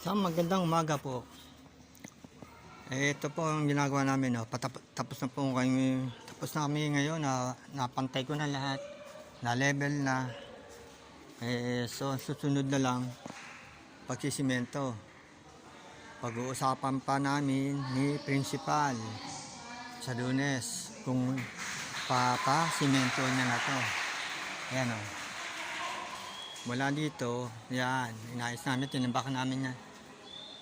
Magandang umaga po. Ito po ang ginagawa namin. No? Tapos na po kami. Tapos na kami ngayon. Napantay ko na lahat. Na level na. So susunod na lang pagsisimento. Pag-uusapan pa namin ni Principal sa Lunes kung papasimento niya na to. Ayan o. Mula dito, yan, inayos namin, tinimbakan namin yan.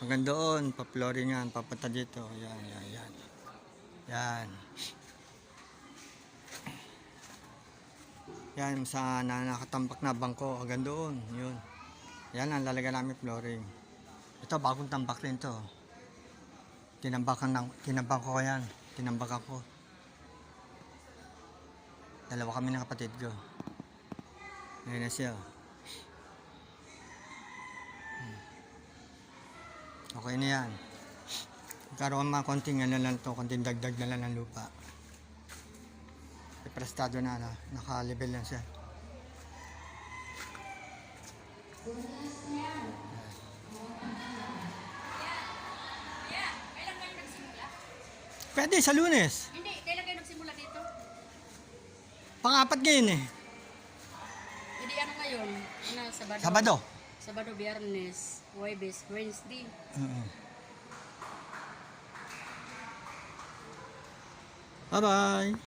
Hanggang doon, pa-flooring yan, papunta dito. Yan. Yan. Yan, sa nakatambak na bangko, hanggang doon, yun. Yan ang lalagyan namin flooring. Ito, bagong tambak rin to. Tinambak ko yan. Tinambak ako. Dalawa kami ng kapatid ko. Ngayon na siya. Okay na yan. Karoon mga konting ano lang to, konting dagdag na lang ng lupa. Prestado na, naka-level lang siya. Pwede sa Lunes. Hindi, kailan kayo nagsimula dito? Pang-apat ngayon eh. Hindi ano ngayon? Ano, Sabado? Sabado. Sabado, Biyernes, Huwebes, Wednesday. Bye-bye.